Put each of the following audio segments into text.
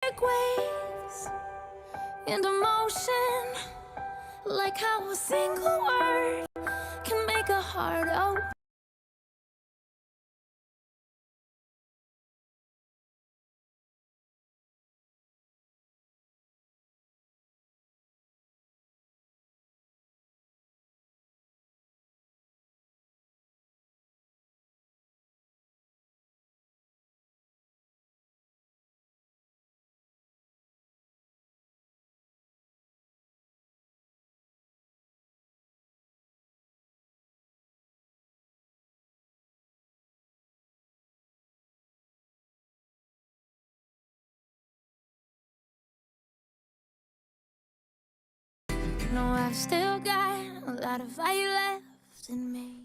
like waves into motion, like how a single word can make a heart open. No, I've still got a lot of fire left in me.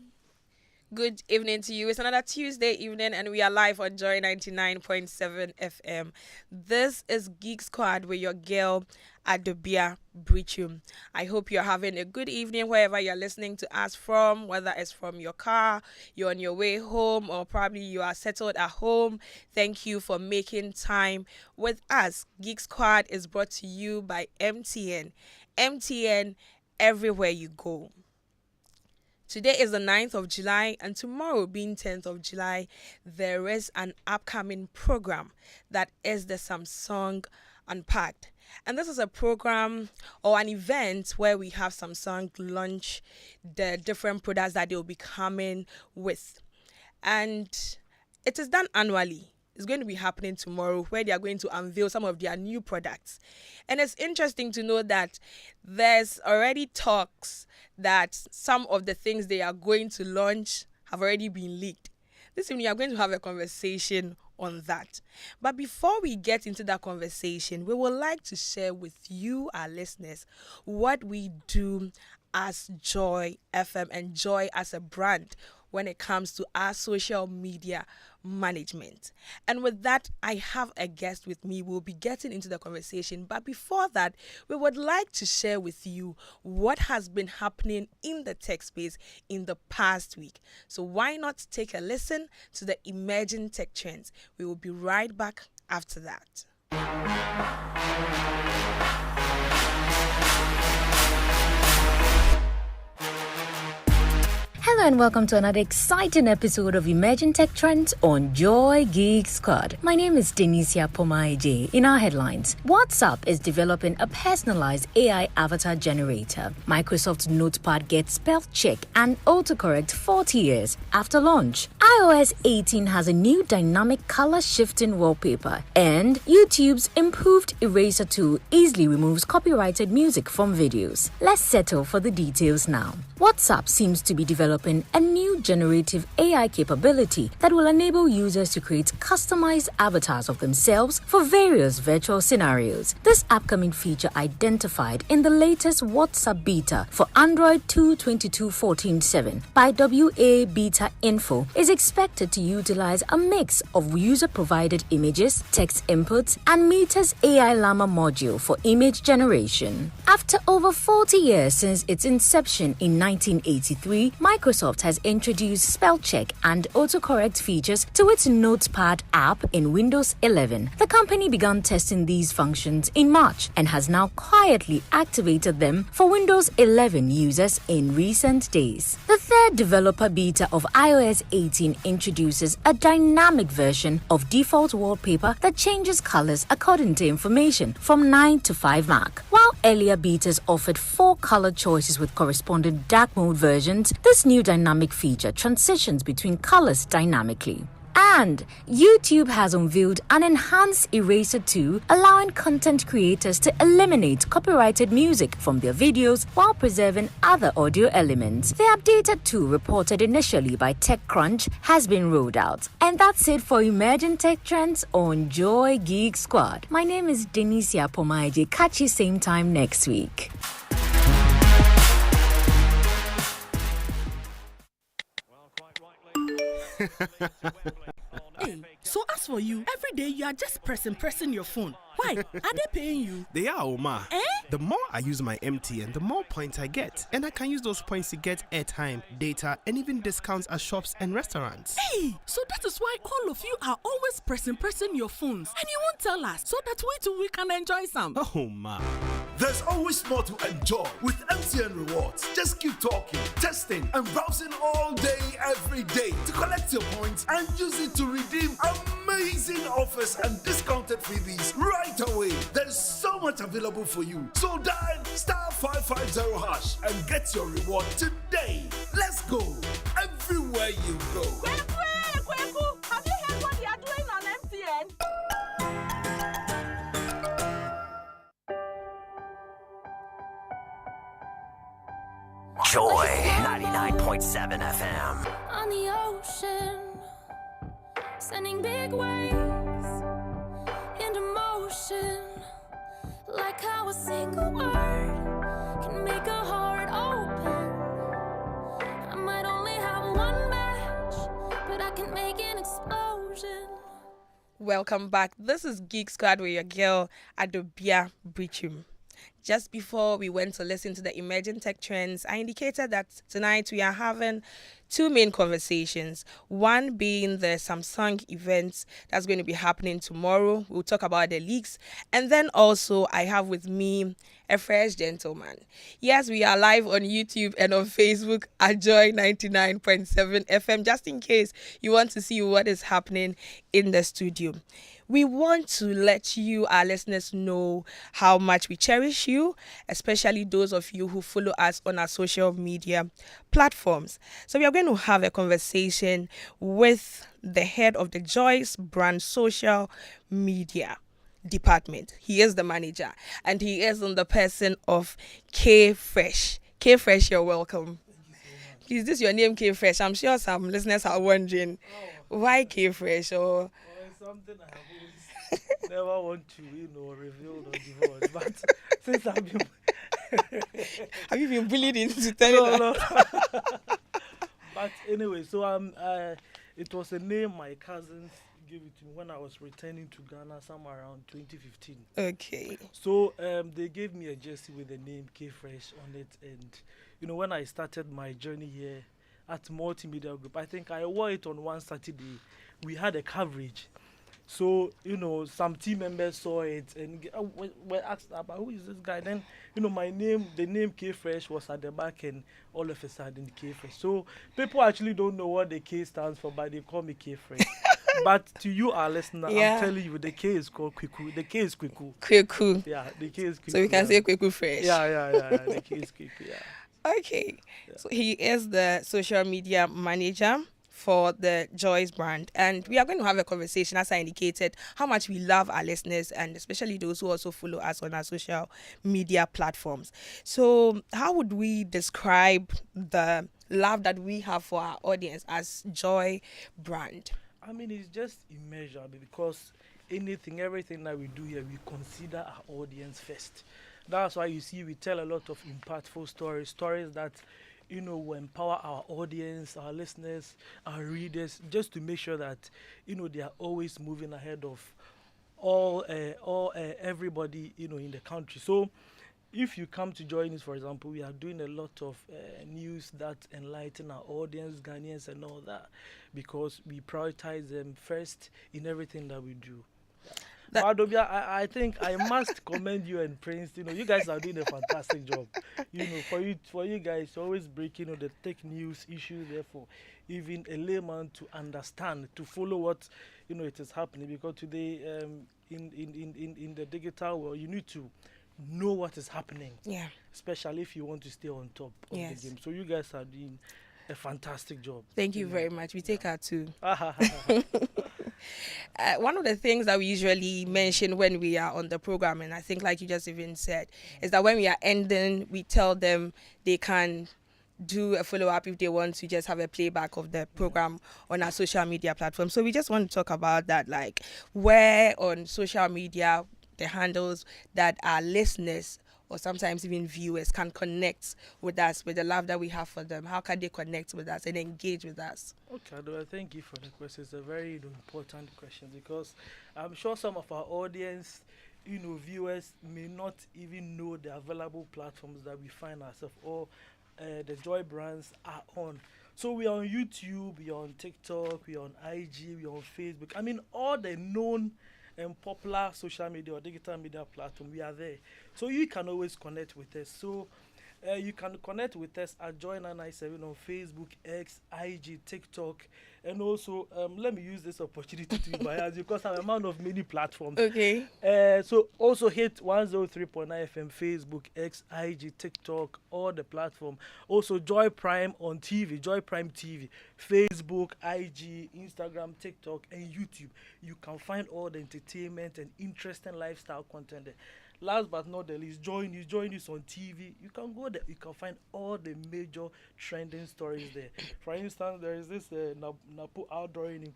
Good evening to you. It's another Tuesday evening, and we are live on Joy 99.7 FM. This is Geek Squad with your girl, Adobea Biritwum. I hope you're having a good evening wherever you're listening to us from, whether it's from your car, you're on your way home, or probably you are settled at home. Thank you for making time with us. Geek Squad is brought to you by MTN. MTN, everywhere you go. Today is the 9th of July, and tomorrow, being 10th of July, there is an upcoming program that is the Samsung Unpacked. And this is a program or an event where we have Samsung launch the different products that they will be coming with. And it is done annually. It's going to be happening tomorrow, where they are going to unveil some of their new products. And it's interesting to know that there's already talks that some of the things they are going to launch have already been leaked. This evening, we are going to have a conversation on that. But before we get into that conversation, we would like to share with you, our listeners, what we do as Joy FM and Joy as a brand when it comes to our social media management. And with that, I have a guest with me. We'll be getting into the conversation. But before that, we would like to share with you what has been happening in the tech space in the past week. So why not take a listen to the emerging tech trends? We will be right back after that. Hello and welcome to another exciting episode of Emerging Tech Trends on Joy Geek Squad. My name is Denisia Pomaije. In our headlines, WhatsApp is developing a personalized AI avatar generator. Microsoft Notepad gets spell check and autocorrect 40 years after launch. iOS 18 has a new dynamic color shifting wallpaper, and YouTube's improved eraser tool easily removes copyrighted music from videos. Let's settle for the details now. WhatsApp seems to be developing a new generative AI capability that will enable users to create customized avatars of themselves for various virtual scenarios. This upcoming feature, identified in the latest WhatsApp beta for Android 2.22.14.7 by WA Beta Info, is expected to utilize a mix of user-provided images, text inputs, and Meta's AI Llama module for image generation. After over 40 years since its inception in 1983, Microsoft has introduced spell check and autocorrect features to its Notepad app in Windows 11. The company began testing these functions in March and has now quietly activated them for Windows 11 users in recent days. The third developer beta of iOS 18 introduces a dynamic version of default wallpaper that changes colors according to information from 9 to 5 mark. While earlier betas offered 4 color choices with corresponding dark mode versions, this new dynamic feature transitions between colors dynamically. And YouTube has unveiled an enhanced eraser tool, allowing content creators to eliminate copyrighted music from their videos while preserving other audio elements. The updated tool, reported initially by TechCrunch, has been rolled out. And that's it for Emerging Tech Trends on Joy Geek Squad. My name is Denisia Pomaije. Catch you same time next week. Hey, so as for you, every day you are just pressing your phone. Why? Are they paying you? They are, Oma. Eh? The more I use my MTN, the more points I get. And I can use those points to get airtime, data, and even discounts at shops and restaurants. Hey, so that is why all of you are always pressing your phones. And you won't tell us, so that we too we can enjoy some. Oh, ma. There's always more to enjoy with MTN Rewards. Just keep talking, testing, and browsing all day, every day to collect your points and use it to redeem amazing offers and discounted freebies right away. There's so much available for you. So dial *550# and get your reward today. Let's go everywhere you go. Kweku, have you heard what they are doing on MTN? Joy 99.7 FM. On the ocean, sending big waves into motion, like how a single word can make a heart open. I might only have one match, but I can make an explosion. Welcome back. This is Geek Squad with your girl Adobea Biritwum. Just before we went to listen to the emerging tech trends, I indicated that tonight we are having two main conversations. One being the Samsung event that's going to be happening tomorrow. We'll talk about the leaks. And then also I have with me a fresh gentleman. Yes, we are live on YouTube and on Facebook at Joy 99.7 FM, just in case you want to see what is happening in the studio. We want to let you, our listeners, know how much we cherish you, especially those of you who follow us on our social media platforms. So we are going to have a conversation with the head of the Joyce brand social media department. He is the manager, and he is on the person of K Fresh. K Fresh, you're welcome. Is this your name, K Fresh? I'm sure some listeners are wondering why K Fresh or something I have always never want to, reveal or divulge. But since I've been have you been bullied into telling us? No. But anyway, so it was a name my cousins gave it to me when I was returning to Ghana somewhere around 2015. Okay. So they gave me a jersey with the name K Fresh on it, and when I started my journey here at Multimedia Group, I think I wore it on one Saturday. We had a coverage. So, some team members saw it and were asked about who is this guy. Then, the name K Fresh was at the back, and all of a sudden K Fresh. So people actually don't know what the K stands for, but they call me K Fresh. But to you, our listener, I'm telling you, the K is called Kwiku. The K is Kwiku. Kwiku. Yeah, the K is Kwiku. So we can say Kwiku Fresh. Yeah. The K is Kwiku, yeah. Okay. Yeah. So he is the social media manager for the Joyce brand, and we are going to have a conversation, as I indicated, how much we love our listeners, and especially those who also follow us on our social media platforms. So how would we describe the love that we have for our audience as Joy brand? I mean, it's just immeasurable, because everything that we do here, we consider our audience first. That's why you see we tell a lot of impactful stories that will empower our audience, our listeners, our readers, just to make sure that they are always moving ahead of everybody in the country. So if you come to join us, for example, we are doing a lot of news that enlighten our audience, Ghanaians and all that, because we prioritize them first in everything that we do. Adobea, I think I must commend you and praise. You guys are doing a fantastic job. For you guys to always break, the tech news issues, therefore, even a layman to understand, to follow what, it is happening. Because today, in the digital world, you need to know what is happening. Yeah. Especially if you want to stay on top of the game. So you guys are doing a fantastic job. Thank you very much. We take our too. One of the things that we usually mention when we are on the program, and I think like you just even said, is that when we are ending, we tell them they can do a follow-up if they want to just have a playback of the program on our social media platform. So we just want to talk about that, like where on social media, the handles that our listeners or sometimes even viewers can connect with us with the love that we have for them? How can they connect with us and engage with us? Okay, Adobea, thank you for the question. It's a very important question because I'm sure some of our audience, viewers may not even know the available platforms that we find ourselves or the Joy brands are on. So we are on YouTube, we are on TikTok, we are on IG, we are on Facebook. I mean, all the known and popular social media or digital media platform, we are there. So you can always connect with us. So you can connect with us at Joy997 on Facebook, X, IG, TikTok, and also let me use this opportunity to be biased because I'm a man of many platforms. Okay. So also hit 103.9 FM, Facebook, X, IG, TikTok, all the platform. Also Joy Prime on TV, Joy Prime TV, Facebook, IG, Instagram, TikTok, and YouTube. You can find all the entertainment and interesting lifestyle content there. Last but not the least, Joy News on TV. You can go there. You can find all the major trending stories there. For instance, there is this Napu outdooring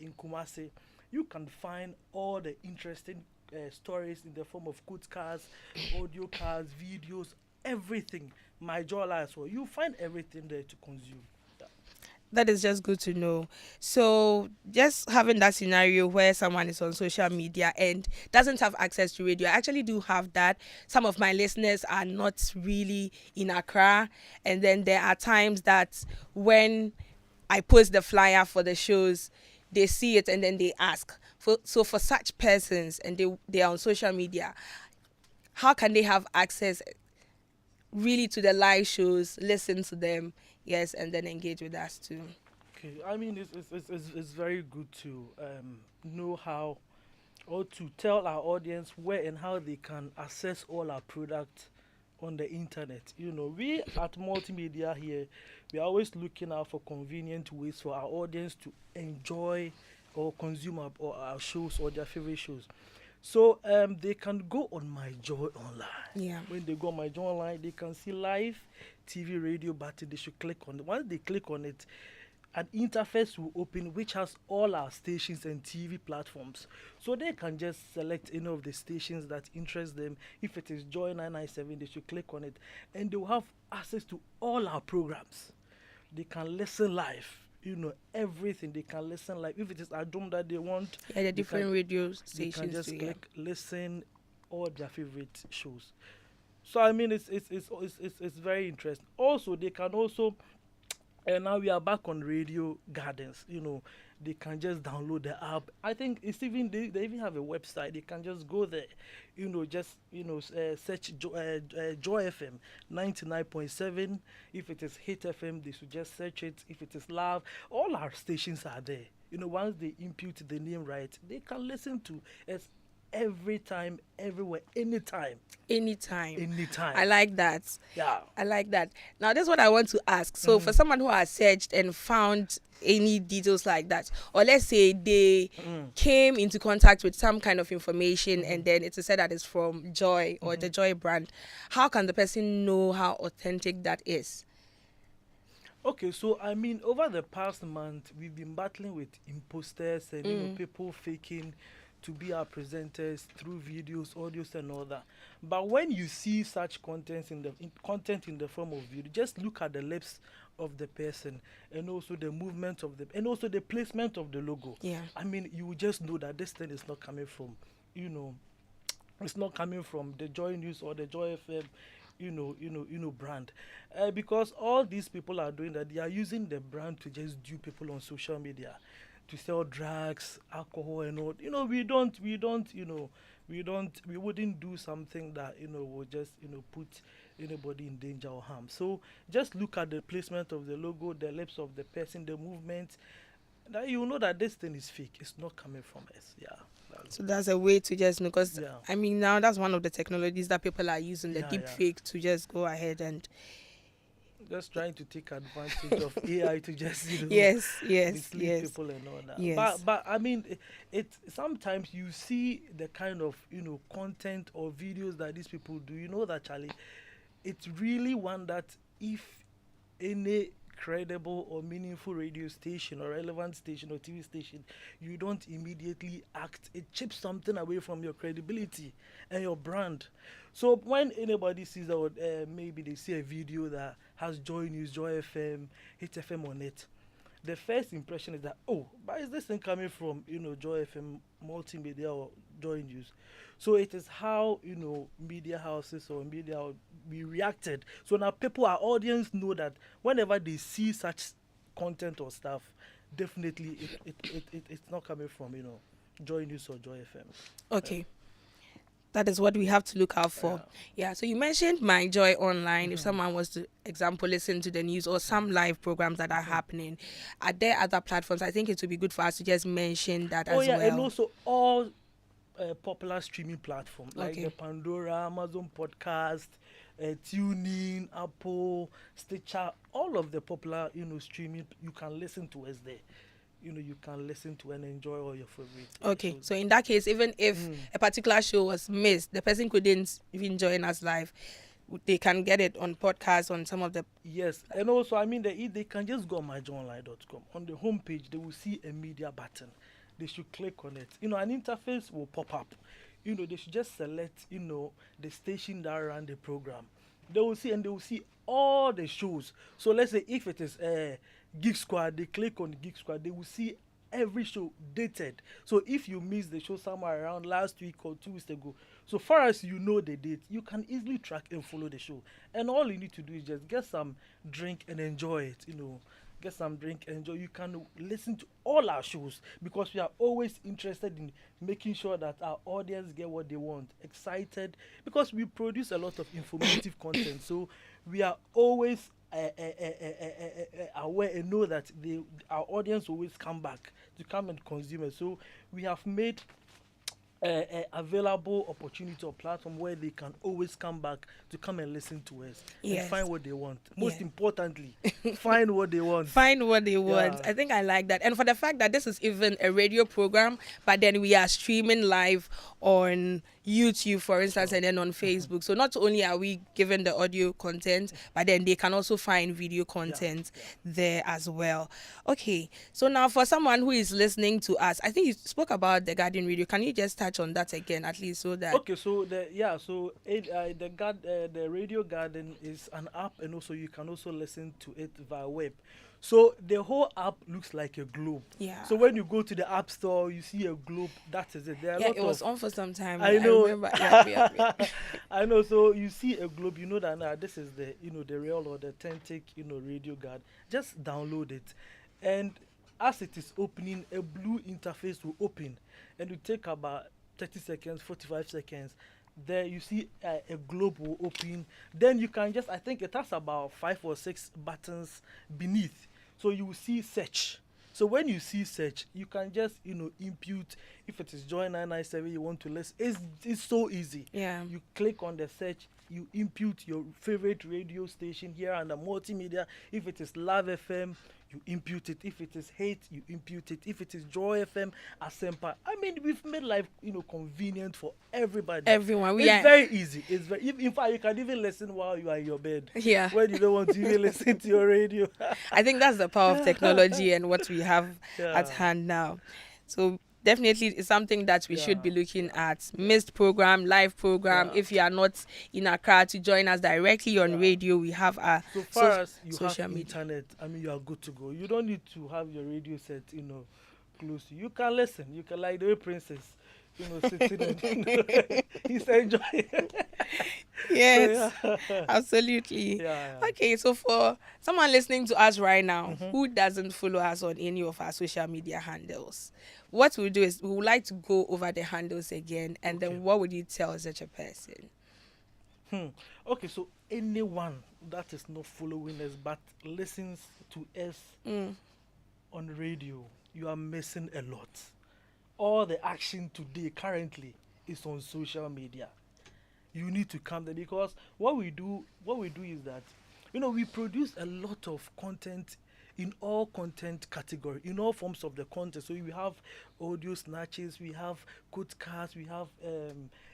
in Kumasi. You can find all the interesting stories in the form of good cars, audio cars, videos, everything. My Joy as well. You find everything there to consume. That is just good to know. So just having that scenario where someone is on social media and doesn't have access to radio, I actually do have that. Some of my listeners are not really in Accra, and then there are times that when I post the flyer for the shows, they see it and then they ask. So for such persons, and they are on social media, how can they have access really to the live shows, listen to them, yes, and then engage with us too? Okay, I mean, it's very good to know how or to tell our audience where and how they can access all our products on the internet. We at Multimedia here, we are always looking out for convenient ways for our audience to enjoy or consume our shows or their favorite shows. So they can go on My Joy Online. Yeah. When they go on My Joy Online, they can see live TV, radio button. They should click on it. Once they click on it, an interface will open which has all our stations and TV platforms. So they can just select any of the stations that interest them. If it is Joy 997, they should click on it. And they will have access to all our programs. They can listen live. Everything they can listen live. If it is a dome that they want, the different radio stations. They can just too, click, listen, all their favorite shows. So I mean, it's very interesting. Also, they can also, and now we are back on Radio Gardens. They can just download the app. I think it's even they even have a website. They can just go there, search Joy FM 99.7. If it is Hit FM, they should just search it. If it is Love, all our stations are there. Once they impute the name right, they can listen to us every time, everywhere, anytime. I like that. Yeah. I like that. Now, this is what I want to ask. So, for someone who has searched and found any details like that, or let's say they came into contact with some kind of information and then it is said that it's from Joy or the Joy brand, how can the person know how authentic that is? Okay, so I mean, over the past month, we've been battling with imposters and people faking to be our presenters through videos, audios, and all that. But when you see such content in the form of video, just look at the lips of the person and also the movement of and also the placement of the logo. Yeah. I mean, you will just know that this thing is not coming from, it's not coming from the Joy News or the Joy FM, brand, because all these people are doing that. They are using the brand to just dupe people on social media, to sell drugs, alcohol, and all. We wouldn't do something that will just put anybody in danger or harm. So just look at the placement of the logo, the lips of the person, the movement. That you know that this thing is fake. It's not coming from us. Yeah. So that's a way to just know, because I mean, now that's one of the technologies that people are using, the deep fake, to just go ahead and just trying to take advantage of AI to just mislead people and all that. Yes. But I mean, it sometimes you see the kind of content or videos that these people do. That, Charlie, it's really one that if any credible or meaningful radio station or relevant station or TV station, you don't immediately act. It chips something away from your credibility and your brand. So when anybody sees that, maybe they see a video that has Joy News, Joy FM, HFM on it, the first impression is that, oh, but is this thing coming from, Joy FM multimedia or Joy News? So it is how, media houses or media we reacted. So now our audience know that whenever they see such content or stuff, definitely it's not coming from, Joy News or Joy FM. Okay. That is what we have to look out for. Yeah, so you mentioned My Joy Online. If someone was to, example, listen to the news or some live programs that are happening, are there other platforms? I think it would be good for us to just mention that as well. And also all popular streaming platforms like the Pandora, Amazon Podcast, TuneIn, Apple, Stitcher, all of the popular, streaming, you can listen to us there. You can listen to and enjoy all your favorites. Okay, so in that case, even if a particular show was missed, the person couldn't even join us live, they can get it on podcast on some of the... Yes, and also, they can just go on myjoyonline.com. On the homepage, they will see a media button. They should click on it. An interface will pop up. They should just select, the station that ran the program. They will see all the shows. So let's say if it is Geek Squad, they click on Geek Squad, they will see every show dated. So if you missed the show somewhere around last week or 2 weeks ago, so far as you know the date, you can easily track and follow the show. And all you need to do is just get some drink and enjoy it, Get some drink and enjoy. You can listen to all our shows because we are always interested in making sure that our audience get what they want. Excited because we produce a lot of informative content. So we are always aware and know that our audience always come back to come and consume it. So we have made available opportunity or platform where they can always come back to come and listen to us and find what they want. Most importantly, find what they want. Find what they want. I think I like that. And for the fact that this is even a radio program, but then we are streaming live on YouTube, for instance, and then on Facebook. So not only are we given the audio content, but then they can also find video content there as well. Okay, so now for someone who is listening to us, I think you spoke about the Garden Radio. Can you just touch on that again, at least, so that... Okay, so the Radio Garden is an app, and also you can also listen to it via web. So the whole app looks like a globe. Yeah. So when you go to the app store, you see a globe. That is it. There are it was on for some time. I know. I remember. I know. So you see a globe. You know that now this is the the real or the authentic Radio Guard. Just download it, and as it is opening, a blue interface will open, and it will take about 30 seconds, 45 seconds. There you see a globe will open. Then you can I think it has about 5 or 6 buttons beneath. So you will see search. So when you see search, you can just, impute. If it is Joy 997 you want to listen, it's so easy. Yeah. You click on the search, you impute your favorite radio station here under multimedia. If it is Love FM, you impute it. If it is Hate, you impute it. If it is Joy FM, Asempa. We've made life, convenient for everybody. Everyone. It's very easy. It's very. In fact, you can even listen while you are in your bed. Yeah. When you don't want to even listen to your radio. I think that's the power of technology and what we have at hand now. So definitely it's something that we should be looking at. Missed program, live program. If you are not in Accra, to join us directly on radio, we have our so far as you social have media. internet, you are good to go. You don't need to have your radio set, close to you. You can listen. You can, like the way Princess, sitting and he's enjoying. Yes, absolutely. Okay, so for someone listening to us right now who doesn't follow us on any of our social media handles, what we'll do is we would like to go over the handles again, and then what would you tell such a person? Okay, so anyone that is not following us but listens to us on radio, you are missing a lot. All the action today currently is on social media. You need to come there because what we do is that we produce a lot of content in all content category, in all forms of the content. So we have audio snatches, we have quote cards, we have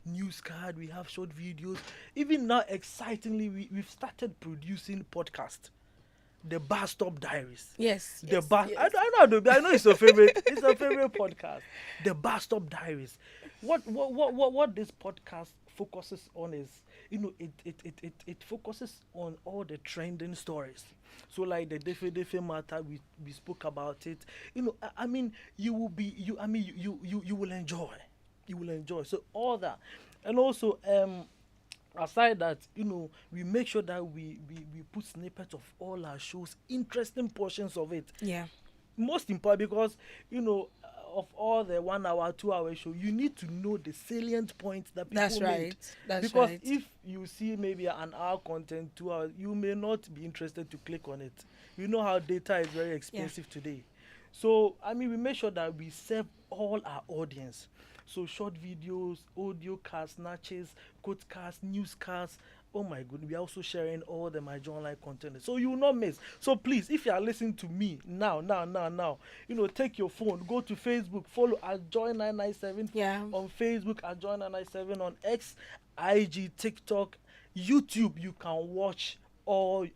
news card, we have short videos. Even now, excitingly, we've started producing podcasts. the Bus Stop Diaries. Yes. The yes, bus. yes. I know. I know it's your favorite. It's your favorite podcast. The Bus Stop Diaries. What this podcast focuses on is, it focuses on all the trending stories. So like the Defe matter, we spoke about it. I mean, you will be you. I mean, you will enjoy. You will enjoy. So all that, and also aside that, we make sure that we put snippets of all our shows, interesting portions of it. Yeah. Most important, because of all the 1 hour 2 hour show, you need to know the salient points that people That's made. right. That's because right. if you see maybe an hour content, 2 hours, you may not be interested to click on it. You know how data is very expensive today. So I mean, we make sure that we serve all our audience. So short videos, audio casts, snatches, quote casts, news casts. Oh my goodness, we are also sharing all the My Joy Online content. So you will not miss. So please, if you are listening to me now, take your phone, go to Facebook, follow at Joy997 Yeah. on Facebook, at Joy997 on X, IG, TikTok, YouTube. You can watch all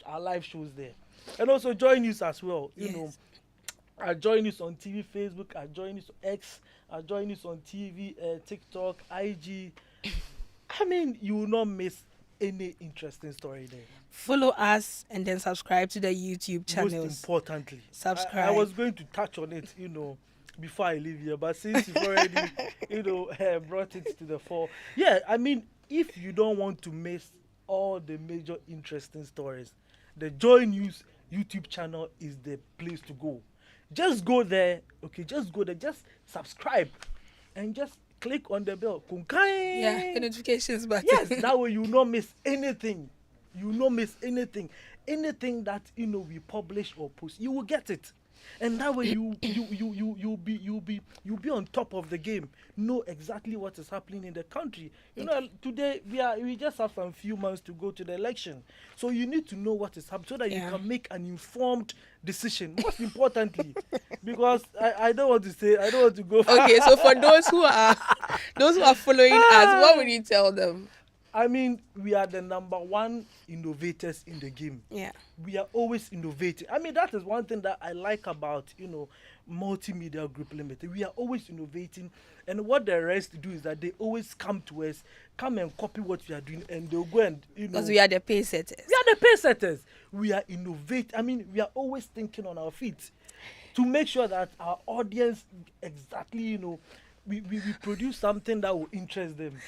our live shows there. And also join us as well. I join us on TV, Facebook. I join us on X. I join us on TV, TikTok, IG. I mean, you will not miss any interesting story there. Follow us and then subscribe to the YouTube channels. Most importantly, Subscribe. I was going to touch on it, before I leave here, but since you've already, brought it to the fore. Yeah, I mean, if you don't want to miss all the major interesting stories, the Joy News YouTube channel is the place to go. Just go there, just subscribe and just click on the bell. Yeah, the notifications button. Yes, that way you will not miss anything. You will not miss anything. Anything that we publish or post, you will get it. And that way you'll be on top of the game. Know exactly what is happening in the country. Today we just have some few months to go to the election. So you need to know what is happening so that you can make an informed decision. Most importantly, because I don't want to go far. Okay, so for those who are following us, what would you tell them? I mean, we are the number one innovators in the game. Yeah. We are always innovating. I mean, that is one thing that I like about, Multimedia Group Limited. We are always innovating. And what the rest do is that they always come to us, come and copy what we are doing, and they'll go and, Because we are the pace setters. We are the pace setters. We are innovating. I mean, we are always thinking on our feet to make sure that our audience exactly, we produce something that will interest them.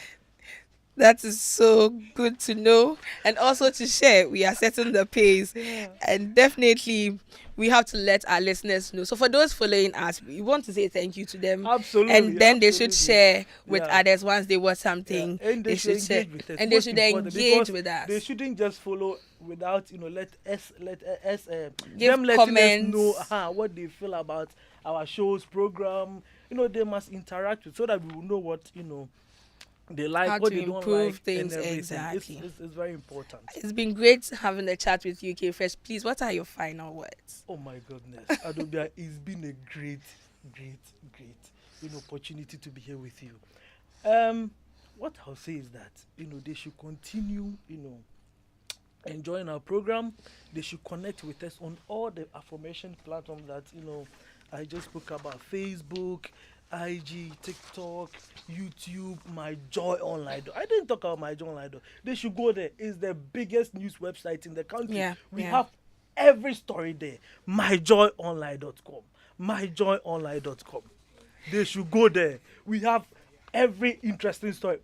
That is so good to know, and also to share. We are setting the pace, and definitely we have to let our listeners know. So for those following us, we want to say thank you to them. Absolutely. And then they should share with others once they watch something. Yeah. And they should share, engage with us. and they should engage with us. They shouldn't just follow without let us give them comments. letting us know what they feel about our shows, program. They must interact with so that we will know what they like, how what to they don't improve like, things. and everything. Exactly. It's very important. It's been great having a chat with you, K Fresh. Please, what are your final words? Oh my goodness, Adobea, it's been a great opportunity to be here with you. What I'll say is that they should continue enjoying our program. They should connect with us on all the aforementioned platforms that I just spoke about: Facebook, IG, TikTok, YouTube, My Joy Online. I didn't talk about My Joy Online. They should go there. It's the biggest news website in the country. We have every story there. MyJoyOnline.com. MyJoyOnline.com. They should go there. We have every interesting story.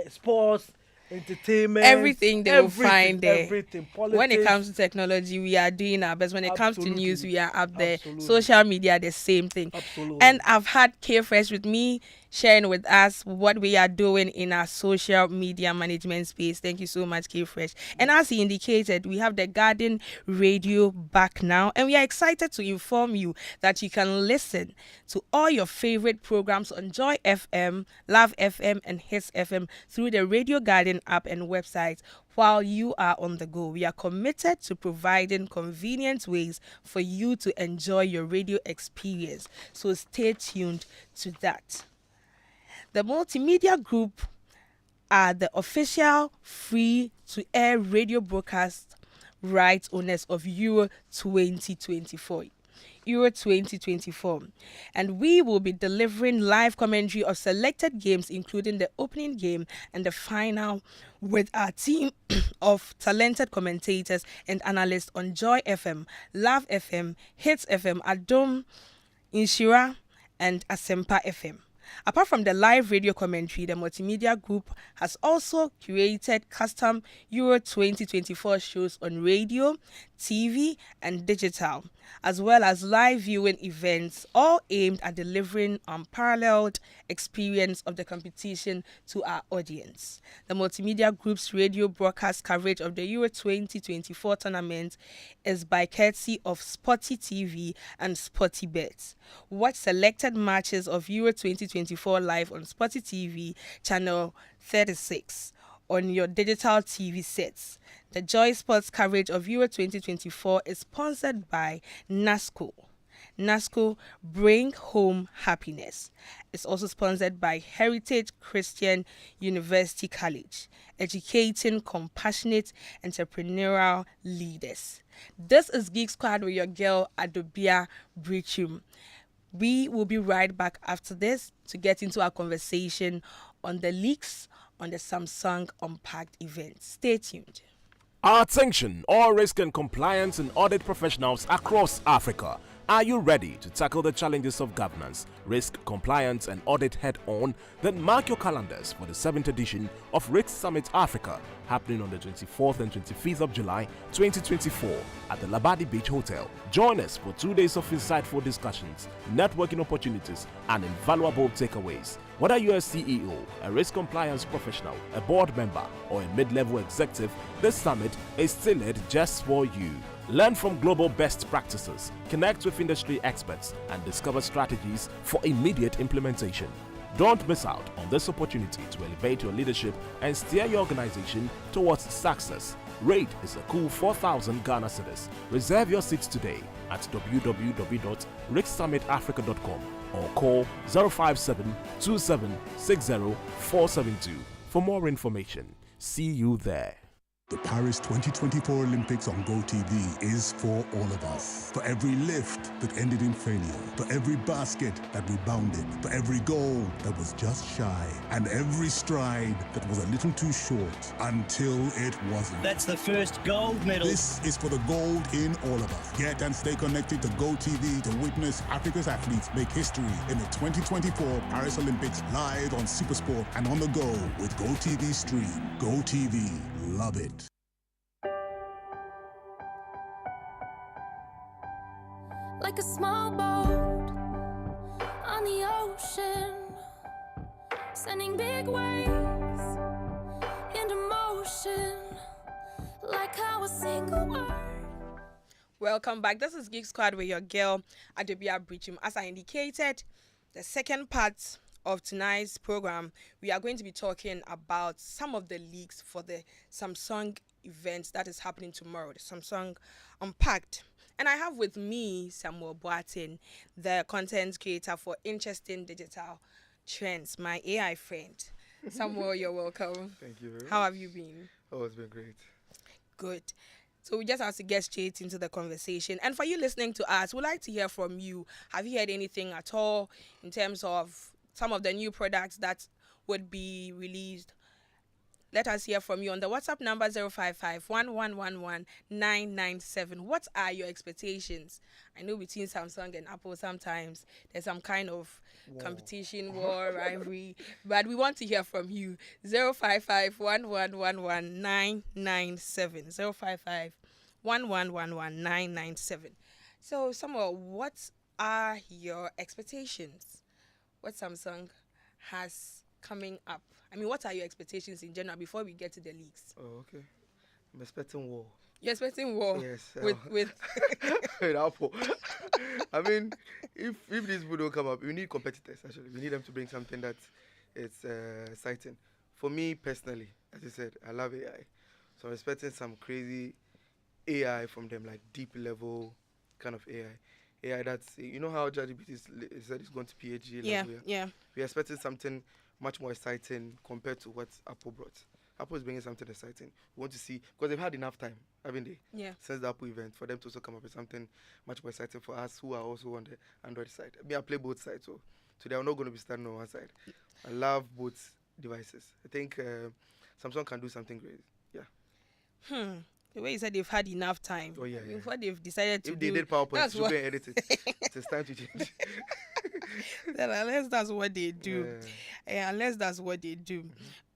Sports, entertainment, everything they will find there. Everything. Politics. When it comes to technology, we are doing our best. When it comes to news, we are up there. Absolutely. Social media, the same thing. Absolutely. And I've had K Fresh with me, sharing with us what we are doing in our social media management space. Thank you so much, K Fresh. And as he indicated, we have the Garden Radio back now, and we are excited to inform you that you can listen to all your favorite programs on Joy FM, Love FM, and Hits FM through the Radio Garden app and website while you are on the go. We are committed to providing convenient ways for you to enjoy your radio experience. So stay tuned to that. The Multimedia Group are the official free-to-air radio broadcast rights owners of Euro 2024. Euro 2024. And we will be delivering live commentary of selected games, including the opening game and the final, with our team of talented commentators and analysts on Joy FM, Love FM, Hits FM, Adom, Inshira, and Asempa FM. Apart from the live radio commentary, the multimedia group has also curated custom Euro 2024 shows on radio, TV, and digital, as well as live viewing events, all aimed at delivering unparalleled experience of the competition to our audience. The multimedia group's radio broadcast coverage of the Euro 2024 tournament is by courtesy of Sporty TV and Sporty Bets. Watch selected matches of Euro 2024 live on Sporty TV channel 36 on your digital TV sets. The Joy Sports coverage of Euro 2024 is sponsored by NASCO. NASCO, bring home happiness. It's also sponsored by Heritage Christian University College, educating compassionate entrepreneurial leaders. This is Geek Squad with your girl Adobea Biritwum. We will be right back after this to get into our conversation on the leaks on the Samsung Unpacked event. Stay tuned. Attention, all risk and compliance and audit professionals across Africa. Are you ready to tackle the challenges of governance, risk, compliance, and audit head-on? Then mark your calendars for the 7th edition of Risk Summit Africa, happening on the 24th and 25th of July 2024 at the Labadi Beach Hotel. Join us for 2 days of insightful discussions, networking opportunities, and invaluable takeaways. Whether you're a CEO, a risk compliance professional, a board member, or a mid-level executive, this summit is tailored just for you. Learn from global best practices, connect with industry experts, and discover strategies for immediate implementation. Don't miss out on this opportunity to elevate your leadership and steer your organization towards success. Rate is a cool 4,000 Ghana cedis. Reserve your seats today at www.ricksummitafrica.com or call 057 2760 472 for more information. See you there. The Paris 2024 Olympics on GoTV is for all of us. For every lift that ended in failure, for every basket that rebounded, for every goal that was just shy, and every stride that was a little too short until it wasn't. That's the first gold medal. This is for the gold in all of us. Get and stay connected to GoTV to witness Africa's athletes make history in the 2024 Paris Olympics live on Supersport and on the go with GoTV Stream. GoTV. Love it. Like a small boat on the ocean, sending big waves into motion, like how a single word. Welcome back. This is Geek Squad with your girl Adobea Biritwum. As I indicated, the second part of tonight's program, we are going to be talking about some of the leaks for the Samsung event that is happening tomorrow, the Samsung Unpacked. And I have with me Samuel Boatin, the content creator for Interesting Digital Trends, my AI friend. Samuel, you're welcome. Thank you very much. How have you been? Oh, it's been great. Good. So we just have to get straight into the conversation. And for you listening to us, we'd like to hear from you. Have you heard anything at all in terms of some of the new products that would be released? Let us hear from you on the WhatsApp number 055-1111-997. What are your expectations? I know between Samsung and Apple sometimes there's some kind of competition, war, rivalry, but we want to hear from you. 055-1111-997. 055-1111-997. So, Samuel, what are your expectations? What Samsung has coming up? I mean, what are your expectations in general before we get to the leaks? Oh, okay. I'm expecting war. You're expecting war? Yes. With with Apple. I mean, if these people don't come up, we need competitors, actually. We need them to bring something that is exciting. For me, personally, as I said, I love AI. So I'm expecting some crazy AI from them, like deep level kind of AI. AI that's, you know how ChatGPT said it's going to PhD level? Yeah. We're expecting something much more exciting compared to what Apple brought. Apple is bringing something exciting. We want to see, because they've had enough time, haven't they? Yeah. Since the Apple event, for them to also come up with something much more exciting for us who are also on the Android side. I play both sides, so today I'm not going to be standing on one side. I love both devices. I think Samsung can do something great. Yeah. The way you said they've had enough time. Oh, yeah. Before they've decided to if they did PowerPoint, that's you what can edit it. It's time to change. then unless that's what they do. Unless that's what they do.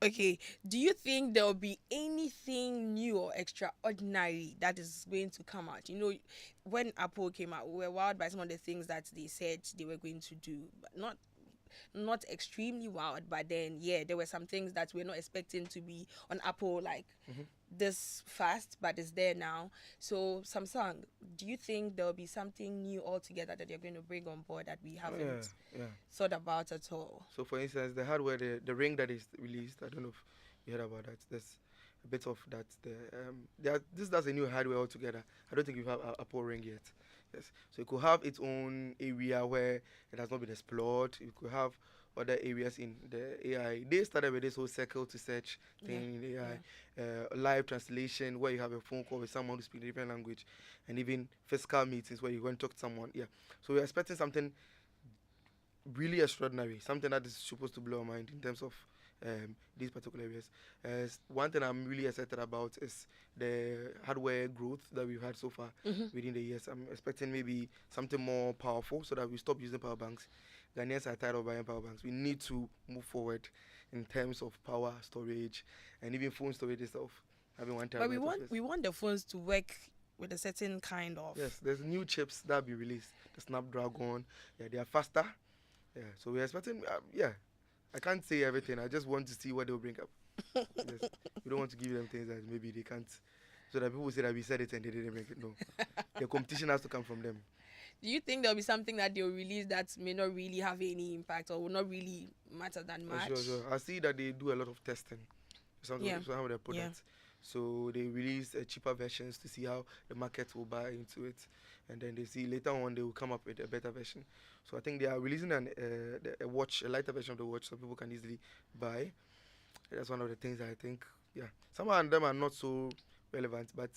Okay. Do you think there'll be anything new or extraordinary that is going to come out? You know, when Apple came out, we were wowed by some of the things that they said they were going to do, but not extremely wowed, but then there were some things that we're not expecting to be on Apple like this fast, but it's there now. So Samsung, do you think there'll be something new altogether that you're going to bring on board that we haven't thought about at all? So for instance, the hardware, the ring that is released, I don't know if you heard about that. There's a bit of that. That's a new hardware altogether. I don't think you have a Apple ring yet. Yes. So it could have its own area where it has not been explored. You could have other areas in the AI. They started with this whole circle to search thing in AI, live translation where you have a phone call with someone who speaks a different language, and even physical meetings where you go and talk to someone. Yeah. So we're expecting something really extraordinary, something that is supposed to blow our mind in terms of these particular areas. One thing I'm really excited about is the hardware growth that we've had so far within the years. I'm expecting maybe something more powerful so that we stop using power banks. Ghanaians are tired of buying power banks. We need to move forward in terms of power storage and even phone storage itself. Having 1 terabyte. But we want the phones to work with a certain kind of. Yes, there's new chips that will be released. The Snapdragon. Yeah, they are faster. Yeah, so we're expecting. I can't say everything. I just want to see what they'll bring up. Yes. We don't want to give them things that maybe they can't. So that people say that we said it and they didn't bring it. No. The competition has to come from them. Do you think there'll be something that they'll release that may not really have any impact or will not really matter that much? Sure. I see that they do a lot of testing. Some of their products. Yeah. So they release cheaper versions to see how the market will buy into it. And then they see later on they will come up with a better version. So I think they are releasing a watch, a lighter version of the watch so people can easily buy. That's one of the things that I think, some of them are not so relevant, but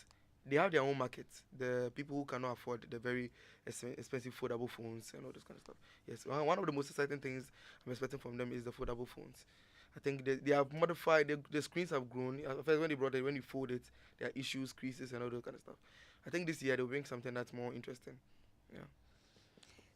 they have their own market. The people who cannot afford the very expensive foldable phones and all this kind of stuff. Yes, one of the most exciting things I'm expecting from them is the foldable phones. I think they have modified, the screens have grown. First, when they brought it, when you fold it, there are issues, creases, and all that kind of stuff. I think this year they'll bring something that's more interesting. Yeah.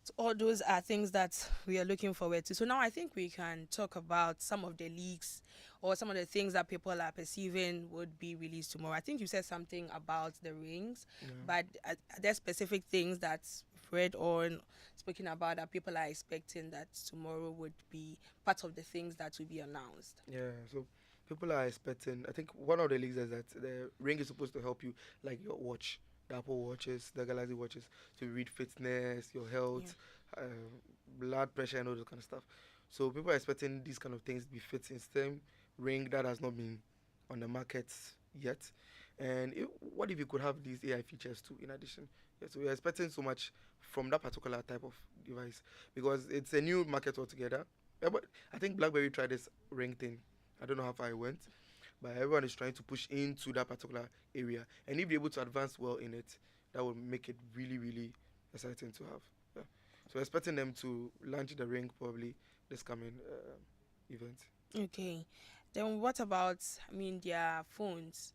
So all those are things that we are looking forward to. So now I think we can talk about some of the leaks or some of the things that people are perceiving would be released tomorrow. I think you said something about the rings, but are there specific things that's read on, spoken about that people are expecting that tomorrow would be part of the things that will be announced? Yeah, so people are expecting, I think one of the leaks is that the ring is supposed to help you, like your watch, the Apple watches, the Galaxy watches, to read fitness, your health, blood pressure, and all that kind of stuff. So people are expecting these kind of things to be fit in STEM ring that has not been on the market yet. And what if you could have these AI features too in addition? Yeah, so we're expecting so much from that particular type of device because it's a new market altogether. Yeah, but I think BlackBerry tried this ring thing. I don't know how far it went, but everyone is trying to push into that particular area. And if you're able to advance well in it, that will make it really, really exciting to have. Yeah. So we're expecting them to launch the ring probably this coming event. Okay. Then what about, their phones?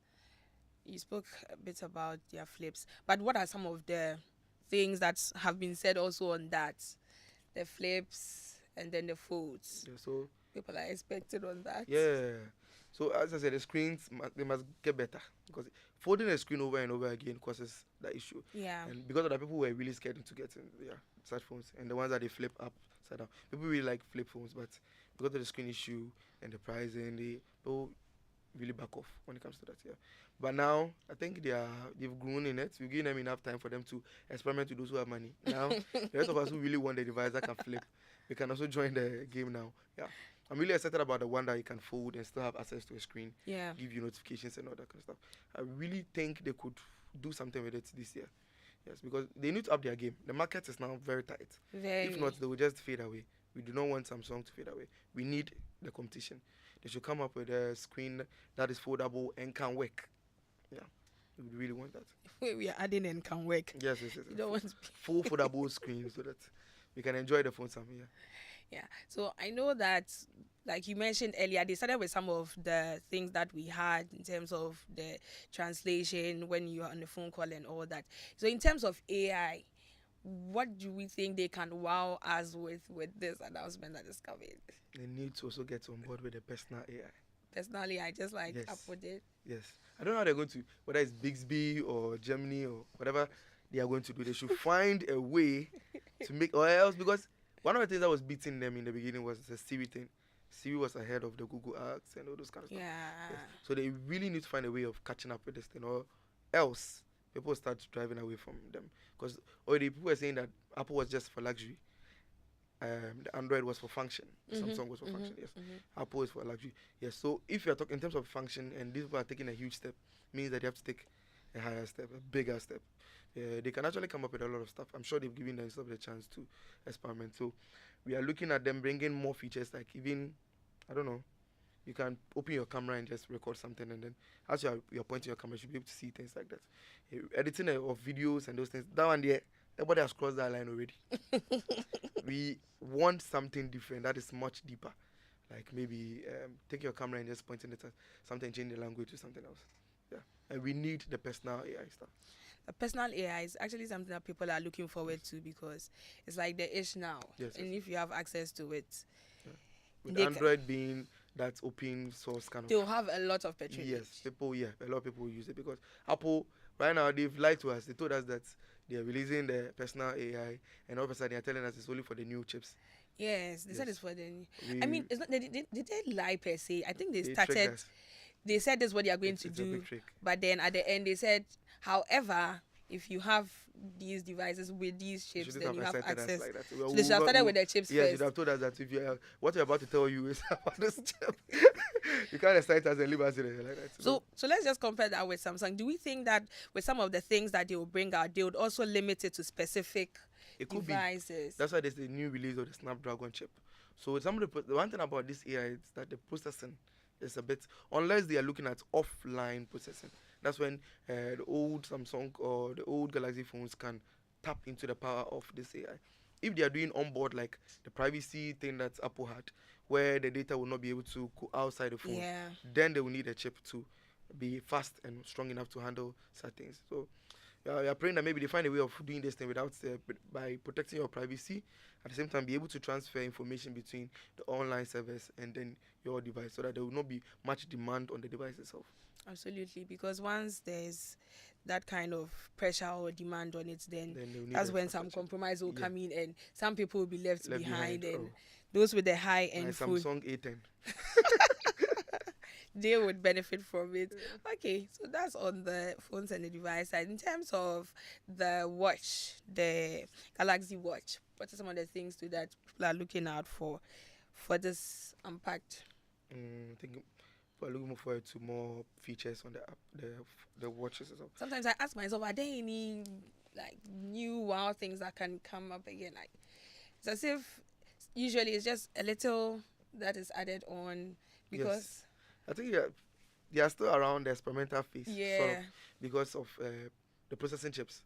You spoke a bit about their flips, but what are some of the things that have been said also on that? The flips and then the folds. Yeah, so people are expected on that. Yeah. So as I said, the screens they must get better because folding a screen over and over again causes that issue. Yeah. And because of that, people were really scared to get such phones and the ones that they flip upside down. People really like flip phones, but because of the screen issue and the pricing, people really back off when it comes to that. Yeah. But now I think they've grown in it. We've given them enough time for them to experiment with those who have money. Now the rest of us who really want the device that can flip, we can also join the game now. Yeah. I'm really excited about the one that you can fold and still have access to a screen. Yeah. Give you notifications and all that kind of stuff. I really think they could do something with it this year. Yes, because they need to up their game. The market is now very tight. Very. If not, they will just fade away. We do not want Samsung to fade away. We need the competition. They should come up with a screen that is foldable and can work. Yeah, we would really want that. We are adding and can work. Yes. You don't want to be full foldable screen so that we can enjoy the phone some. Yeah. Yeah. So I know that, like you mentioned earlier, they started with some of the things that we had in terms of the translation when you're on the phone call and all that. So in terms of AI, what do we think they can wow us with this announcement that is coming? They need to also get on board with the personal AI. Personally, I just like Yes. Apple did. Yes. I don't know how they're going to, whether it's Bixby or Gemini or whatever they are going to do. They should find a way to make, or else, because one of the things that was beating them in the beginning was the Siri thing. Siri was ahead of the Google Ads and all those kind of stuff. Yeah. Yes. So they really need to find a way of catching up with this thing, or else people start driving away from them. Because already people were saying that Apple was just for luxury. The Android was for function. Samsung was for function. Yes. Apple is for luxury. Yes. So if you are talking in terms of function, and these people are taking a huge step, means that you have to take a higher step, a bigger step. They can actually come up with a lot of stuff. I'm sure they've given themselves the chance to experiment. So we are looking at them bringing more features, like even, I don't know, you can open your camera and just record something, and then as you're pointing your camera, you should be able to see things like that. Editing of videos and those things, that one there, everybody has crossed that line already. We want something different that is much deeper. Like maybe take your camera and just pointing it at something, change the language to something else. Yeah. And we need the personal AI stuff. The personal AI is actually something that people are looking forward to, because it's like the ish now. Yes, and if you have access to it, with Android being that open source kind of, they'll have a lot of patronage. Yes, a lot of people use it, because Apple right now, they've lied to us. They told us that they are releasing the personal AI, and all of a sudden they are telling us it's only for the new chips. Yes, they said it's for the. I mean, it's not. Did they lie per se? I think they started. tricked us. They said this is what they are going to It's a do, big trick. but then at the end they said, however, if you have these devices with these chips, then you have access. Like that. So they should have started with the chips Yes, first. you should have told us that if you what we're about to tell you is about this chip. You can't excite us and leave us in it like that. So let's just compare that with Samsung. Do we think that with some of the things that they will bring out, they would also limit it to specific devices? That's why there's the new release of the Snapdragon chip. So the one thing about this AI is that the processing is a bit, unless they are looking at offline processing. That's when the old Samsung or the old Galaxy phones can tap into the power of this AI. If they are doing onboard, like the privacy thing that Apple had, where the data will not be able to go outside the phone, then they will need a chip to be fast and strong enough to handle certain things. So we are praying that maybe they find a way of doing this thing without by protecting your privacy, at the same time be able to transfer information between the online service and then your device, so that there will not be much demand on the device itself. Absolutely, because once there's that kind of pressure or demand on it, then that's when some compromise will come in, and some people will be left behind, and those with the high-end phone, Samsung A10, they would benefit from it. Okay, so that's on the phones and the device side. In terms of the watch, the Galaxy Watch, what are some of the things that people are looking out for this Unpacked? I think we're looking forward to more features on the app, the watches as well. Sometimes I ask myself, are there any like new wow things that can come up again? Like, it's as if usually it's just a little that is added on, because yes. I think they are still around the experimental phase, sort of, because of the processing chips.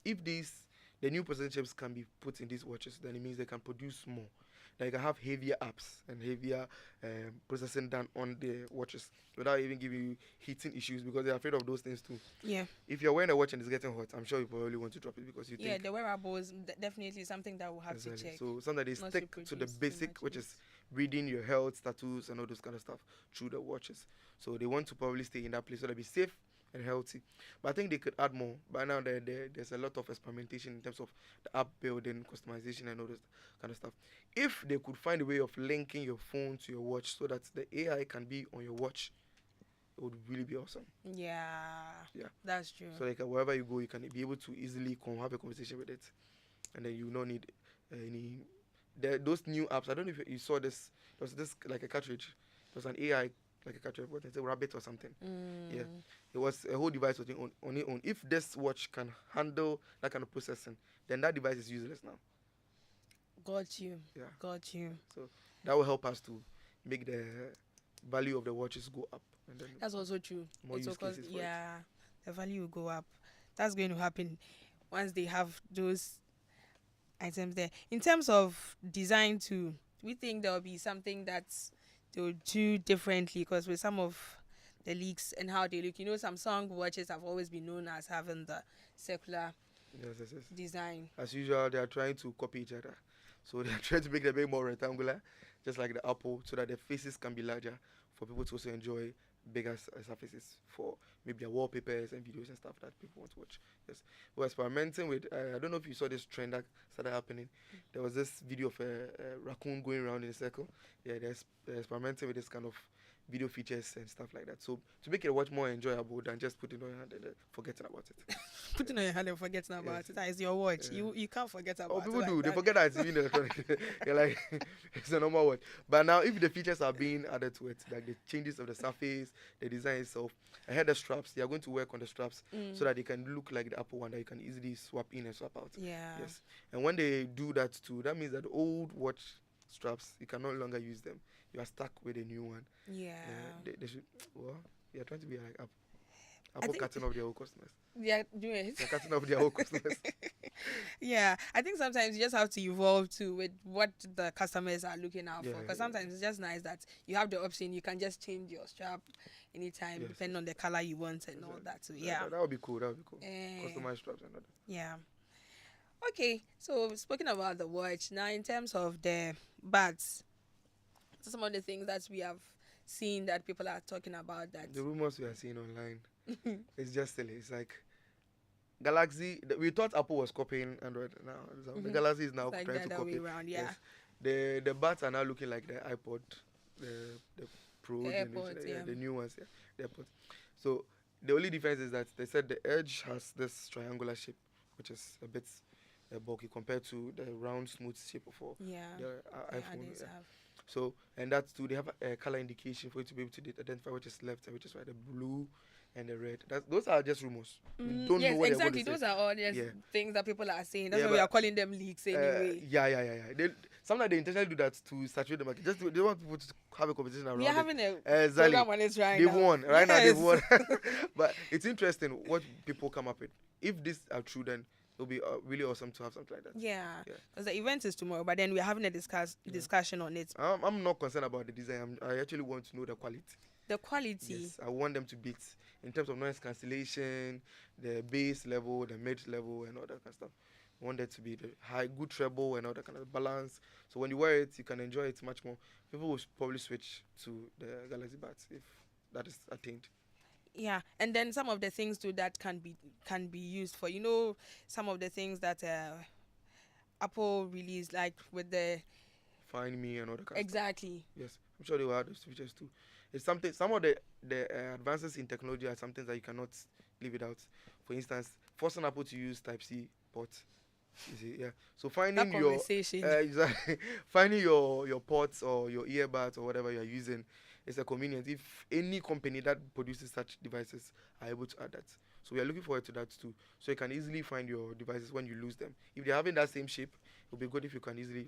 If the new processing chips can be put in these watches, then it means they can produce more. Like, I have heavier apps and heavier processing done on the watches without even giving you heating issues, because they're afraid of those things too. Yeah. If you're wearing a watch and it's getting hot, I'm sure you probably want to drop it because you think... Yeah, the wearables definitely something that we'll have to check. So something that they stick to the basic, which is reading your health status and all those kind of stuff through the watches. So they want to probably stay in that place so they'll be safe and healthy. But I think they could add more. By now there's a lot of experimentation in terms of the app building, customization and all this kind of stuff. If they could find a way of linking your phone to your watch so that the AI can be on your watch, it would really be awesome. Yeah, that's true. So like wherever you go, you can be able to easily have a conversation with it, and then you don't need any those new apps. I don't know if you saw this. There was this like a cartridge. There was an AI like a cartridge, what is it, rabbit or something. Yeah, it was a whole device on its own. If this watch can handle that kind of processing, then that device is useless now. Got you. Yeah. Got you. So that will help us to make value of the watches go up. And then That's also true. more use Because cases for it. the value will go up. That's going to happen once they have those items there. In terms of design too, we think there will be something that they'll do differently, because with some of the leaks and how they look, Samsung watches have always been known as having the circular Yes. design. As usual, they are trying to copy each other. So they are trying to make them a bit more rectangular, just like the Apple, so that the faces can be larger for people to also enjoy bigger surfaces for maybe their wallpapers and videos and stuff that people want to watch. Yes, we're experimenting with. I don't know if you saw this trend that started happening. There was this video of a raccoon going around in a circle. Yeah, they're experimenting with this kind of video features and stuff like that. So to make it watch more enjoyable than just putting on your hand and forgetting about it. Putting on your hand and forgetting about it. That is your watch. Yeah. You can't forget about it. Oh, people like do. They that. forget that it's even electronic. They're like, it's a normal watch. But now, if the features are being added to it, like the changes of the surface, the design itself, I heard the straps. They are going to work on the straps so that they can look like the Apple one that you can easily swap in and swap out. Yeah. Yes. And when they do that too, that means that the old watch straps, you can no longer use them. You are stuck with a new one. Yeah. They should. Well, they are trying to be like Apple cutting off their old customers. Yeah, do it. They're cutting off their old customers. Yeah, I think sometimes you just have to evolve to with what the customers are looking out for. Yeah, Because sometimes it's just nice that you have the option. You can just change your strap anytime, depending on the color you want and all that. So yeah, that would be cool. That would be cool. Customized straps and all that. Yeah. Okay, so speaking about the watch now, in terms of the buds, some of the things that we have seen that people are talking about, that The rumors we are seeing online, it's just silly. It's like Galaxy. We thought Apple was copying Android. Now the Galaxy is now it's like trying the to other copy. way around. Yeah. Yes. The buds are now looking like the iPod, the Pro The generation, AirPods, yeah. the new ones. Yeah, the AirPods. So the only difference is that they said the edge has this triangular shape, which is a bit bulky compared to the round, smooth shape of the iPhone. others have. So, and that's too, they have a color indication for you to be able to identify which is left and which is right, the blue and the red. Those are just rumors. We don't know what exactly. they're going to Those say. are all just things that people are saying. That's Yeah, why we but, are calling them leaks anyway. Sometimes they intentionally do that to saturate the market. They want people to have a competition around We are it. having a Exactly. program on it right They've now. won. Right now, they've Yes. won. But it's interesting what people come up with. If these are true, then it'll be really awesome to have something like that. Yeah, because the event is tomorrow, but then we're having a discussion on it. I'm not concerned about the design. I actually want to know the quality. The quality. Yes, I want them to beat in terms of noise cancellation, the bass level, the mid level, and all that kind of stuff. I want it to be the high, good treble, and all that kind of balance. So when you wear it, you can enjoy it much more. People will probably switch to the Galaxy Buds if that is attained. Yeah, and then some of the things too that can be used for, some of the things that Apple released, like with the Find Me and all that kind of exactly. stuff. Yes, I'm sure they will add those features too. It's something. Some of the advances in technology are something that you cannot leave it out. For instance, forcing Apple to use Type-C ports. You see, yeah. So finding That your conversation. exactly finding your ports or your earbuds or whatever you're using is a convenience. If any company that produces such devices are able to add that, so we are looking forward to that too. So you can easily find your devices when you lose them. If they're having that same shape, it would be good if you can easily,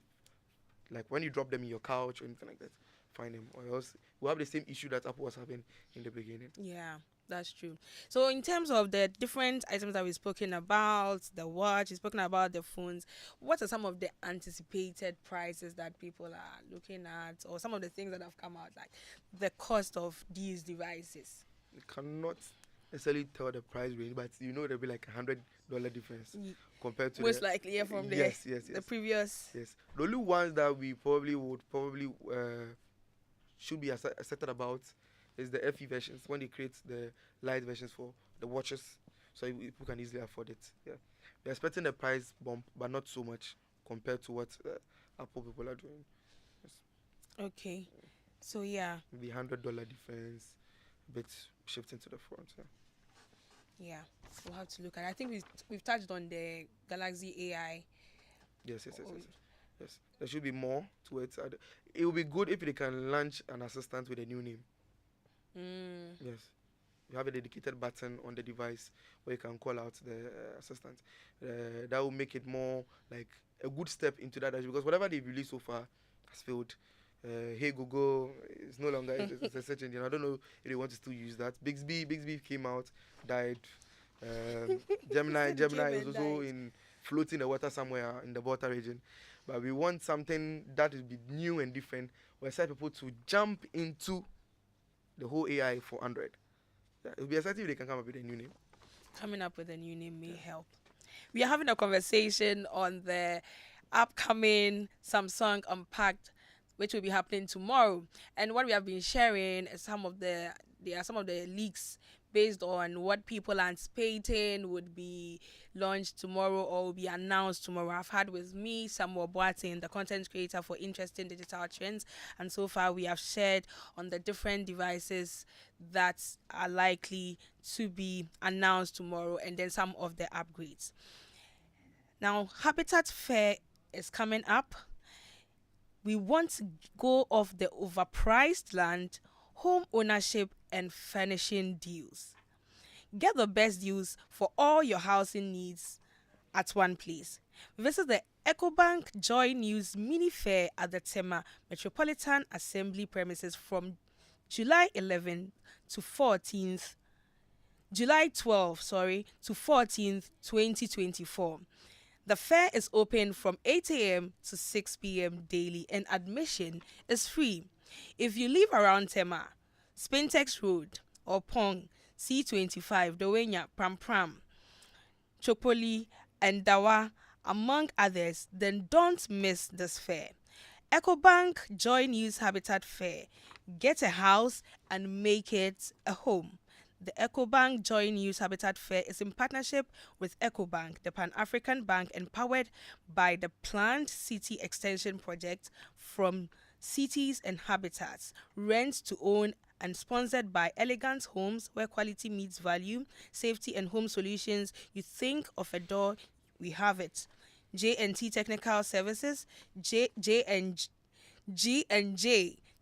like when you drop them in your couch or anything like that, find them. Or else we'll have the same issue that Apple was having in the beginning. Yeah, that's true. So in terms of the different items that we've spoken about, the watch, we've spoken about the phones, what are some of the anticipated prices that people are looking at, or some of the things that have come out, like the cost of these devices? You cannot necessarily tell the price range, but there'll be like $100 difference compared to most likely from the the previous. Yes, the only ones that we probably should be excited about is the FE versions, when they create the light versions for the watches, so people can easily afford it. Yeah, we're expecting a price bump, but not so much compared to what Apple people are doing. Yes. Okay, so yeah, the $100 difference, a bit shifting to the front. Yeah, we'll have to look at it. I think we've touched on the Galaxy AI. Yes. There should be more to it. It would be good if they can launch an assistant with a new name. Yes. You have a dedicated button on the device where you can call out the assistant. That will make it more like a good step into that, because whatever they've released so far has failed. Hey Google is no longer it's a search engine. I don't know if they want to still use that. Bixby came out, died. Gemini is also in floating the water somewhere in the water region. But we want something that will be new and different. We expect people to jump into the whole AI for Android. It will be exciting if they can come up with a new name. Coming up with a new name may help. We are having a conversation on the upcoming Samsung Unpacked, which will be happening tomorrow. And what we have been sharing is some of the leaks based on what people are anticipating would be launched tomorrow or will be announced tomorrow. I've had with me Samuel Boateng, the content creator for Interesting Digital Trends, and so far we have shared on the different devices that are likely to be announced tomorrow and then some of the upgrades. Now, Habitat Fair is coming up. We want to go off the overpriced land, home ownership, and furnishing deals. Get the best deals for all your housing needs at one place. Visit the EcoBank Joy News Mini Fair at the Tema Metropolitan Assembly premises from July 12th to 14th, 2024. The fair is open from 8 a.m. to 6 p.m. daily and admission is free. If you live around Tema, Spintex Road, or Pong, C25, Dowenya, Pram, Chopoli, and Dawa, among others, then don't miss this fair. EcoBank Joy News Habitat Fair. Get a house and make it a home. The EcoBank Joy News Habitat Fair is in partnership with EcoBank, the Pan-African Bank, and powered by the Planned City Extension Project from Cities and Habitats, rent to own, and sponsored by Elegant Homes, where quality meets value, safety and home solutions. You think of a door, we have it. J&T Technical Services, G&J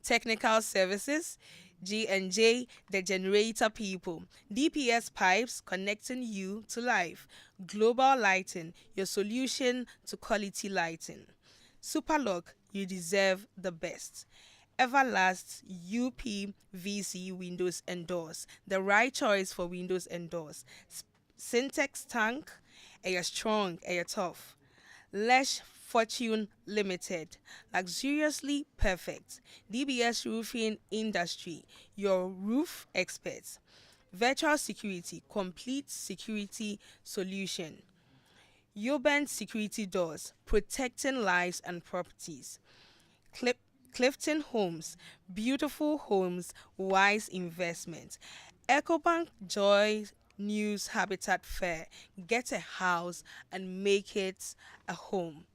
Technical Services, G&J, the generator people. DPS Pipes, connecting you to life. Global Lighting, your solution to quality lighting. Superlock, you deserve the best. Everlast UPVC windows and doors, the right choice for windows and doors. Syntex Tank, you're strong, you're tough. Lesh Fortune Limited, luxuriously perfect. DBS Roofing Industry, your roof experts. Virtual Security, complete security solution. Yoband Security Doors, protecting lives and properties. Clifton Homes, beautiful homes, wise investment. EcoBank Joy News Habitat Fair. Get a house and make it a home.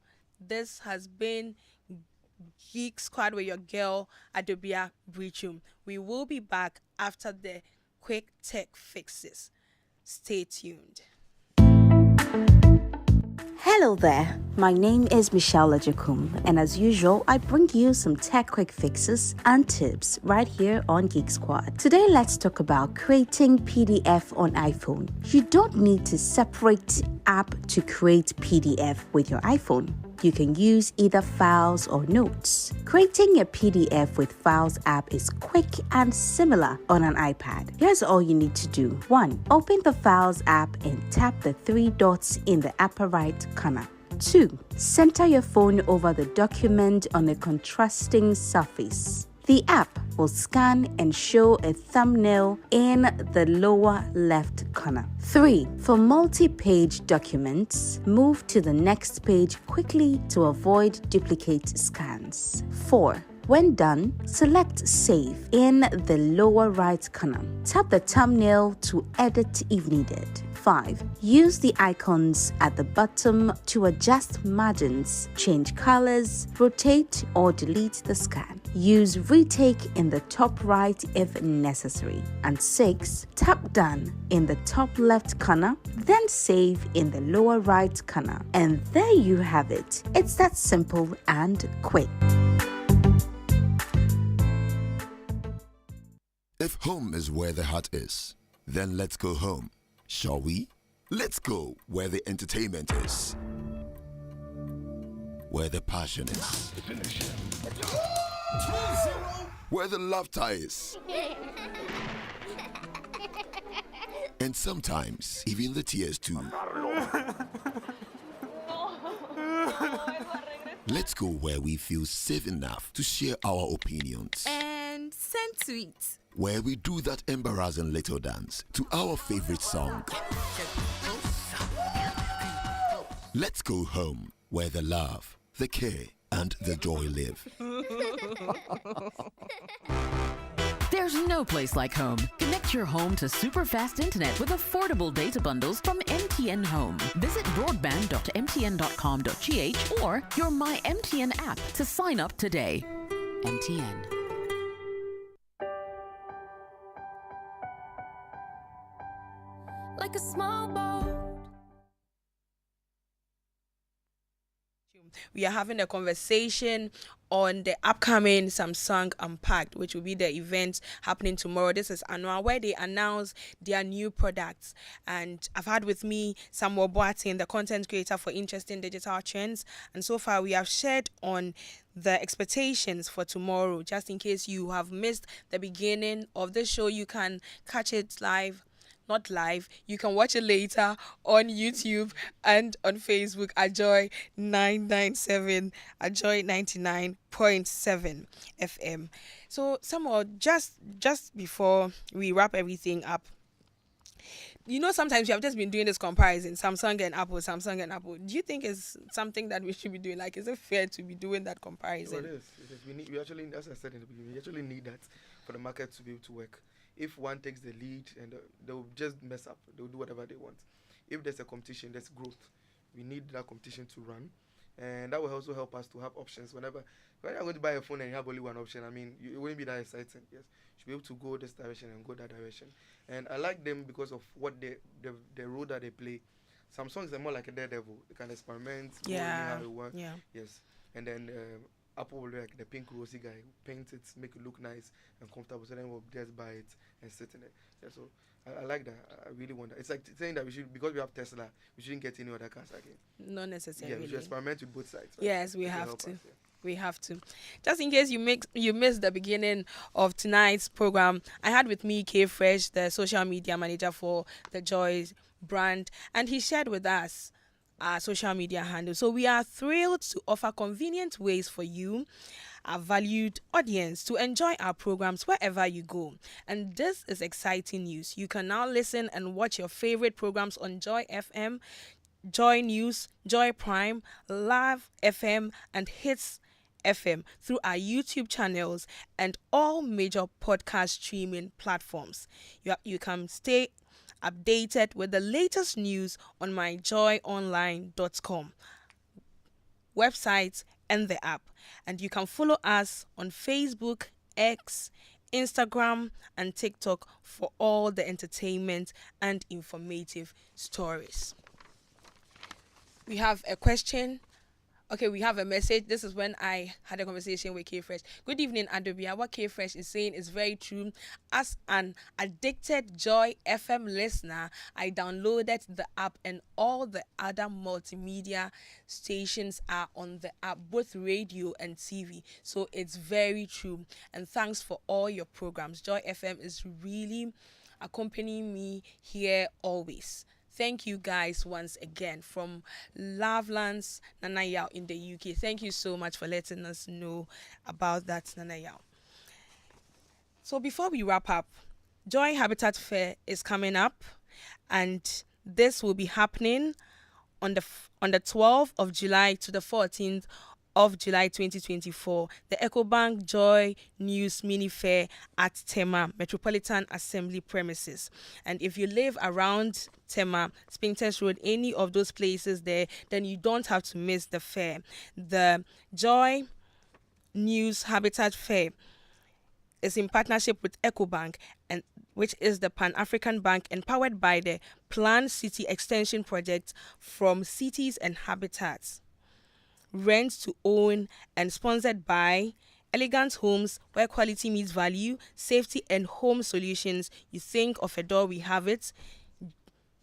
This has been Geek Squad with your girl Adobea Biritwum. We will be back after the quick tech fixes. Stay tuned. Hello there, my name is Michelle Lajakum, and as usual, I bring you some tech quick fixes and tips right here on Geek Squad. Today, let's talk about creating PDF on iPhone. You don't need to separate app to create PDF with your iPhone. You can use either files or notes. Creating a PDF with Files app is quick and similar on an iPad. Here's all you need to do. 1. Open the Files app and tap the 3 dots in the upper right corner. 2. Center your phone over the document on a contrasting surface. The app will scan and show a thumbnail in the lower left corner. 3. For multi-page documents, move to the next page quickly to avoid duplicate scans. 4. When done, select Save in the lower right corner. Tap the thumbnail to edit if needed. 5. Use the icons at the bottom to adjust margins, change colors, rotate or delete the scan. Use Retake in the top right if necessary. And 6. Tap Done in the top left corner, then Save in the lower right corner. And there you have it. It's that simple and quick. If home is where the heart is, then let's go home, shall we? Let's go where the entertainment is, where the passion is, Where the laughter is. And sometimes even the tears too. Let's go where we feel safe enough to share our opinions. And send tweets. Where we do that embarrassing little dance to our favorite song. Let's go home where the love, the care, and the joy live. There's no place like home. Connect your home to super fast internet with affordable data bundles from MTN Home. Visit broadband.mtn.com.gh or your My MTN app to sign up today. MTN. Like a small boat. We are having a conversation on the upcoming Samsung Unpacked, which will be the event happening tomorrow. This is annual, where they announce their new products. And I've had with me Samuel Boateng, the content creator for Interesting Digital Trends. And so far, we have shared on the expectations for tomorrow. Just in case you have missed the beginning of the show, you can catch it live. Not live, you can watch it later on YouTube and on Facebook at Joy 997, at Joy 99.7 FM. So, Samuel, just before we wrap everything up, you know, sometimes you have just been doing this comparison, Samsung and Apple. Do you think it's something that we should be doing? Like, is it fair to be doing that comparison? Well, it is. We actually, as I said in the beginning, we actually need that for the market to be able to work. If one takes the lead, and they'll just mess up, they'll do whatever they want. If there's a competition, there's growth. We need that competition to run, and that will also help us to have options. When you're going to buy a phone and you have only one option, I mean, it wouldn't be that exciting. Yes, you should be able to go this direction and go that direction. And I like them because of what the role that they play. Samsung is more like a daredevil. They can experiment, go how it works. Yeah. Yes, and then Apple will like the pink rosy guy, paint it, make it look nice and comfortable, so then we'll just buy it and sit in it. Yeah, so I like that. I really want that. It's like saying that we should, because we have Tesla, we shouldn't get any other cars again. Not necessarily. Yeah, we should experiment with both sides. Right? Yes, we have to. We have to. Just in case you missed the beginning of tonight's program, I had with me K Fresh, the social media manager for the Joy brand, and he shared with us our social media handle. So we are thrilled to offer convenient ways for you, our valued audience, to enjoy our programs wherever you go. And this is exciting news. You can now listen and watch your favorite programs on Joy FM, Joy News, Joy Prime, Live FM, and Hits FM through our YouTube channels and all major podcast streaming platforms. You can stay updated with the latest news on myjoyonline.com website and the app. And you can follow us on Facebook, X, Instagram, and TikTok for all the entertainment and informative stories. We have a question. Okay, we have a message. This is when I had a conversation with K Fresh. Good evening, Adobea. What K Fresh is saying is very true. As an addicted Joy FM listener, I downloaded the app, and all the other multimedia stations are on the app, both radio and TV. So it's very true. And thanks for all your programs. Joy FM is really accompanying me here always. Thank you guys once again from Lovelands, Nanayao in the UK. Thank you so much for letting us know about that, Nanayao. So before we wrap up, Joy Habitat Fair is coming up, and this will be happening on the 12th of July to the 14th of July 2024, the EcoBank Joy News Mini Fair at Tema Metropolitan Assembly premises. And if you live around Tema, Spintex Road, any of those places there, then you don't have to miss the fair. The Joy News Habitat Fair is in partnership with EcoBank, and which is the Pan-African bank empowered by the Planned City Extension Project from Cities and Habitats. Rent to own and sponsored by Elegant Homes, where quality meets value, safety and home solutions. You think of a door, we have it.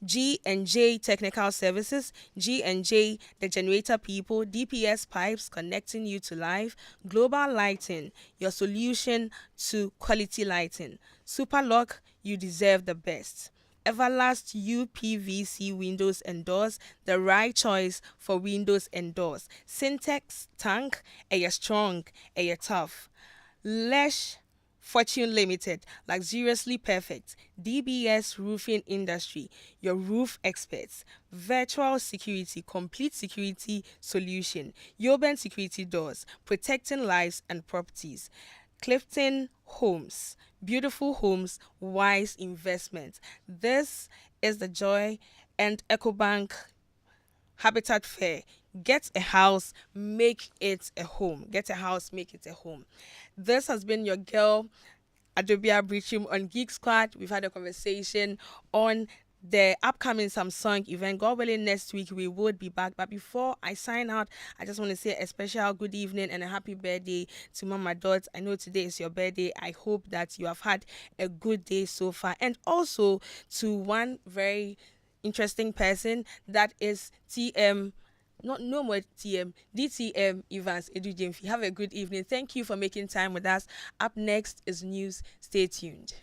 G&J Technical Services, G&J The Generator People, DPS Pipes connecting you to life, Global Lighting, your solution to quality lighting, Superlock, you deserve the best. Everlast UPVC windows and doors, the right choice for windows and doors. Syntex tank, a strong, a tough. Lesh Fortune Limited, luxuriously perfect. DBS Roofing Industry, your roof experts. Virtual security, complete security solution. Yoban Security Doors, protecting lives and properties. Clifton Homes, beautiful homes, wise investment. This is the Joy and EcoBank Habitat Fair. Get a house, make it a home. Get a house, make it a home. This has been your girl, Adobea Biritwum on Geek Squad. We've had a conversation on the upcoming Samsung event. God willing, next week we would be back. But before I sign out, I just want to say a special good evening and a happy birthday to Mama Dot. I know today is your birthday. I hope that you have had a good day so far. And also to one very interesting person, that is TM. No more TM, DTM Evans Edu James. Have a good evening. Thank you for making time with us. Up next is news. Stay tuned.